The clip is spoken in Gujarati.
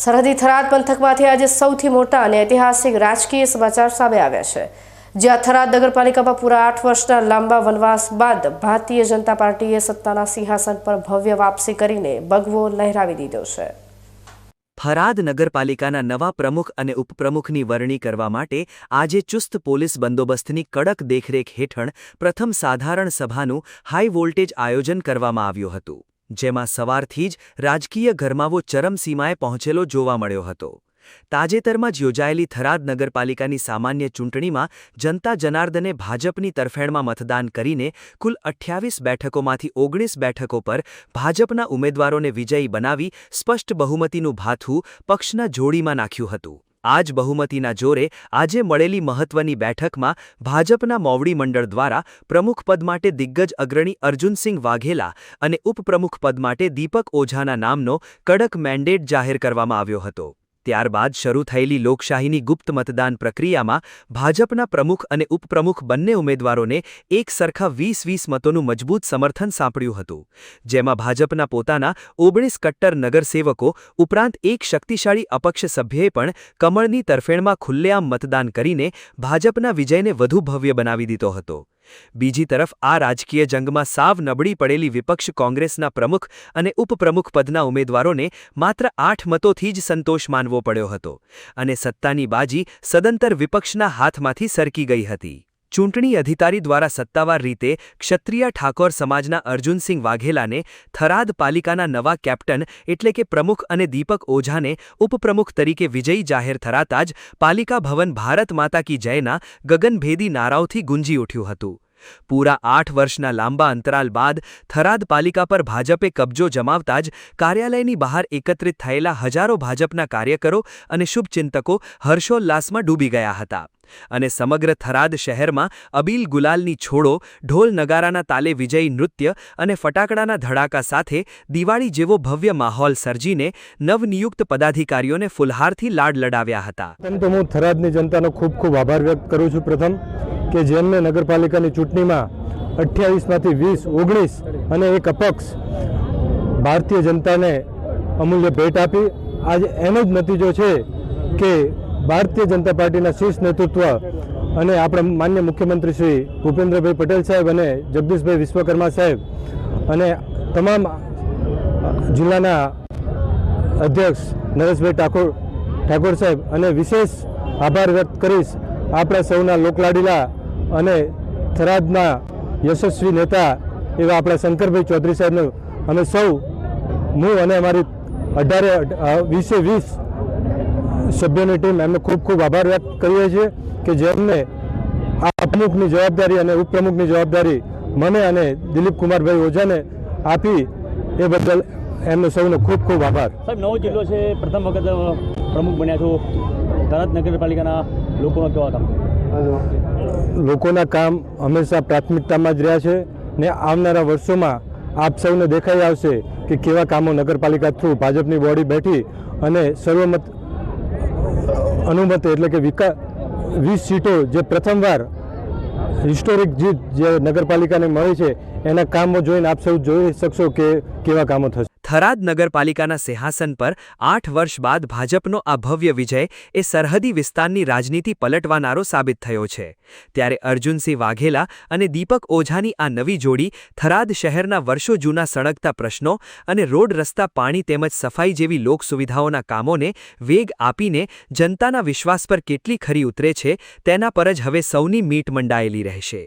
સરહદી થરાદ પંથકમાંથી આજે સૌથી મોટા અને ઐતિહાસિક રાજકીય સમાચાર સામે આવ્યા છે, જ્યાં થરાદ નગરપાલિકામાં પૂરા 8 વર્ષના લાંબા વનવાસ બાદ ભારતીય જનતા પાર્ટીએ સત્તાના સિંહાસન પર ભવ્ય વાપસી કરીને ભગવો લહેરાવી દીધો છે। થરાદ નગરપાલિકાના નવા પ્રમુખ અને ઉપપ્રમુખની વરણી કરવા માટે આજે ચુસ્ત પોલીસ બંદોબસ્તની કડક દેખરેખ હેઠળ પ્રથમ સાધારણ સભાનું હાઈ વોલ્ટેજ આયોજન કરવામાં આવ્યું હતું, જેમાં સવારથી જ રાજકીય ગરમાવો ચરમસીમાએ પહોંચેલો જોવા મળ્યો હતો। તાજેતરમાં જ યોજાયેલી થરાદ નગરપાલિકાની સામાન્ય ચૂંટણીમાં જનતા જનાર્દને ભાજપની તરફેણમાં મતદાન કરીને કુલ 28 બેઠકોમાંથી 19 બેઠકો પર ભાજપના ઉમેદવારોને વિજયી બનાવી સ્પષ્ટ બહુમતીનું ભાથું પક્ષના જોડીમાં નાખ્યું હતું। આ જ બહુમતીના જોરે આજે મળેલી મહત્વની બેઠકમાં ભાજપના મોવડી મંડળ દ્વારા પ્રમુખ પદ માટે દિગ્ગજ અગ્રણી અર્જુનસિંહ વાઘેલા અને ઉપપ્રમુખ પદ માટે દીપક ઓઝાના નામનો કડક મેન્ડેટ જાહેર કરવામાં આવ્યો હતો। ત્યારબાદ શરૂ થયેલી લોકશાહીની ગુપ્ત મતદાન પ્રક્રિયામાં ભાજપના પ્રમુખ અને ઉપપ્રમુખ બંને ઉમેદવારોને એક સરખા 20-20 મતોનું મજબૂત સમર્થન સાંપડ્યું હતું, જેમાં ભાજપના પોતાના 19 કટ્ટર નગરસેવકો ઉપરાંત એક શક્તિશાળી અપક્ષ સભ્યએ પણ કમળની તરફેણમાં ખુલ્લેઆમ મતદાન કરીને ભાજપના વિજયને વધુ ભવ્ય બનાવી દીધો હતો। બીજી તરફ આ રાજકીય જંગમાં સાવ નબળી પડેલી વિપક્ષ કોંગ્રેસના પ્રમુખ અને ઉપપ્રમુખ પદના ઉમેદવારોને માત્ર 8 મતોથી જ સંતોષ માનવો પડ્યો હતો અને સત્તાની બાજી સદંતર વિપક્ષના હાથમાંથી સરકી ગઈ હતી। ચૂંટણી અધિકારી દ્વારા સત્તાવાર રીતે ક્ષત્રિય ઠાકોર સમાજના અર્જુનસિંહ વાઘેલાને થરાદ પાલિકાના નવા કેપ્ટન એટલે કે પ્રમુખ અને દીપક ઓઝાને ઉપપ્રમુખ તરીકે વિજયી જાહેર થરાતા જ પાલિકા ભવન ભારત માતા કી જયના ગગનભેદી નારાઓથી ગુંજી ઉઠ્યું હતું। પૂરા 8 વર્ષના લાંબા અંતરાલ બાદ થરાદ પાલિકા પર ભાજપે કબજો જમાવતા જ કાર્યાલયની બહાર એકત્રિત થયેલા હજારો ભાજપના કાર્યકરો અને શુભચિંતકો હર્ષોલ્લાસમાં ડૂબી ગયા હતા અને સમગ્ર થરાદ શહેરમાં અબીલ ગુલાલની છોડો, ઢોલ નગારાના તાલે વિજયી નૃત્ય અને ફટાકડાના ધડાકા સાથે દિવાળી જેવો ભવ્ય માહોલ સર્જીને નવનિયુક્ત પદાધિકારીઓને ફુલહારથી લાડ લડાવ્યા હતા। તો હું થરાદની જનતાનો ખૂબ ખૂબ આભાર વ્યક્ત કરું છું પ્રથમ કે જેમને નગરપાલિકાની ચૂંટણીમાં 28માંથી 20, 19 અને એક અપક્ષ ભારતીય જનતાને અમૂલ્ય ભેટ આપી। આજે એનો જ નતીજો છે કે ભારતીય જનતા પાર્ટીના શીર્ષ નેતૃત્વ અને આપણા માન્ય મુખ્યમંત્રી શ્રી ભૂપેન્દ્રભાઈ પટેલ સાહેબ અને જગદીશભાઈ વિશ્વકર્મા સાહેબ અને તમામ જિલ્લાના અધ્યક્ષ નરેશભાઈ ઠાકોર સાહેબ અને વિશેષ આભાર વ્યક્ત કરીશ આપણા સૌના લોકલાડીલા અને થરાદના યશસ્વી નેતા એવા આપણા શંકરભાઈ ચૌધરી સાહેબનો અમે સૌ હું અને અમારી 20 સભ્યોની ટીમ એમને ખૂબ ખૂબ આભાર વ્યક્ત કરીએ છીએ કે જેમને આ પ્રમુખની જવાબદારી અને ઉપપ્રમુખની જવાબદારી મને અને દિલીપ કુમારભાઈ ઓઝાને આપી એ બદલ એમનો સૌનો ખૂબ ખૂબ આભાર। સાહેબ, નવો જિલ્લો છે, પ્રથમ વખત પ્રમુખ બન્યા છો, થરાદ નગરપાલિકાના લોકોનો કેવા કામ? લોકોના કામ હંમેશા પ્રાથમિકતામાં જ રહ્યા છે ને આવનારા વર્ષોમાં આપ સૌને દેખાઈ આવશે કે કેવા કામો નગરપાલિકા થ્રુ ભાજપની બોડી બેઠી અને સર્વમત અનુમત એટલે કે 20 સીટો જે પ્રથમવાર હિસ્ટોરિક જીત જે નગરપાલિકાને મળી છે એના કામો જોઈને આપ સૌ જોઈ શકશો કે કેવા કામો થશે। થરાદ નગરપાલિકાના સિંહાસન પર 8 વર્ષ બાદ ભાજપનો આ ભવ્ય વિજય એ સરહદી વિસ્તારની રાજનીતિ પલટવાનારો સાબિત થયો છે। ત્યારે અર્જુનસિંહ વાઘેલા અને દીપક ઓઝાની આ નવી જોડી થરાદ શહેરના વર્ષો જૂના સળગતા પ્રશ્નો અને રોડ રસ્તા, પાણી તેમજ સફાઈ જેવી લોક સુવિધાઓના કામોને વેગ આપીને જનતાના વિશ્વાસ પર કેટલી ખરી ઉતરે છે તેના પર જ હવે સૌની મીટ મંડાયેલી રહેશે।